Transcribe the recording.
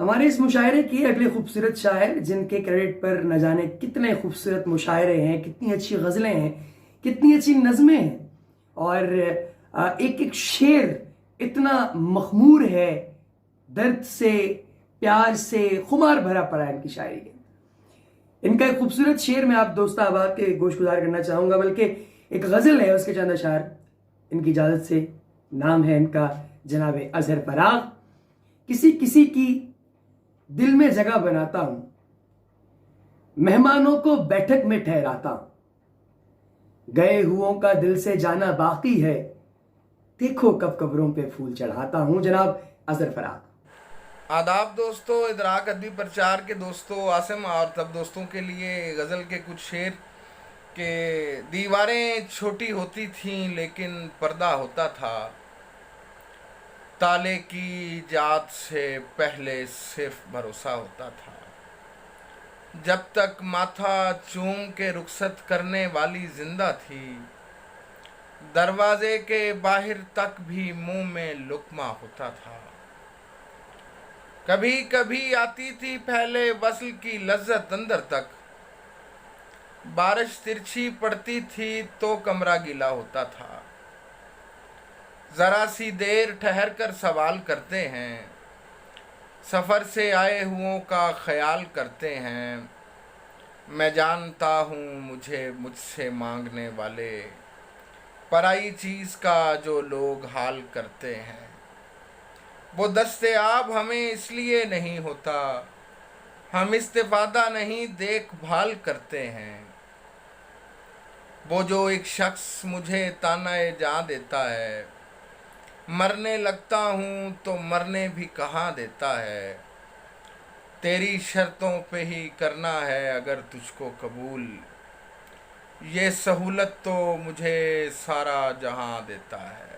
ہمارے اس مشاعرے کی اگلے خوبصورت شاعر جن کے کریڈٹ پر نہ جانے کتنے خوبصورت مشاعرے ہیں، کتنی اچھی غزلیں ہیں، کتنی اچھی نظمیں ہیں، اور ایک ایک شعر اتنا مخمور ہے، درد سے، پیار سے خمار بھرا پڑا ہے ان کی شاعری کے۔ ان کا ایک خوبصورت شعر میں آپ دوست احباب کے گوش گزار کرنا چاہوں گا، بلکہ ایک غزل ہے اس کے چند اشعار ان کی اجازت سے۔ نام ہے ان کا جناب اظہر فراغ۔ کسی کسی کی دل میں جگہ بناتا ہوں، مہمانوں کو بیٹھک میں ٹھہراتا ہوں، گئے ہوئوں کا دل سے جانا باقی ہے، دیکھو کب قبروں پہ پھول چڑھاتا ہوں۔ جناب اظہر فراغ۔ آداب دوستو، ادراک ادبی پرچار کے دوستو، عاصم اور تب دوستوں کے لیے غزل کے کچھ شعر کہ دیواریں چھوٹی ہوتی تھیں لیکن پردہ ہوتا تھا، تالے کی ایجاد سے پہلے صرف بھروسہ ہوتا تھا، جب تک ماتھا چوم کے رخصت کرنے والی زندہ تھی، دروازے کے باہر تک بھی منہ میں لقمہ ہوتا تھا، کبھی کبھی آتی تھی پہلے وصل کی لذت اندر تک، بارش ترچھی پڑتی تھی تو کمرہ گیلا ہوتا تھا، ذرا سی دیر ٹھہر کر سوال کرتے ہیں، سفر سے آئے ہوں کا خیال کرتے ہیں، میں جانتا ہوں مجھ سے مانگنے والے پرائی چیز کا جو لوگ حال کرتے ہیں، وہ دستیاب ہمیں اس لیے نہیں ہوتا، ہم استفادہ نہیں دیکھ بھال کرتے ہیں، وہ جو ایک شخص مجھے طعنہ جاں دیتا ہے، مرنے لگتا ہوں تو مرنے بھی کہاں دیتا ہے، تیری شرطوں پہ ہی کرنا ہے اگر تجھ کو قبول، یہ سہولت تو مجھے سارا جہاں دیتا ہے۔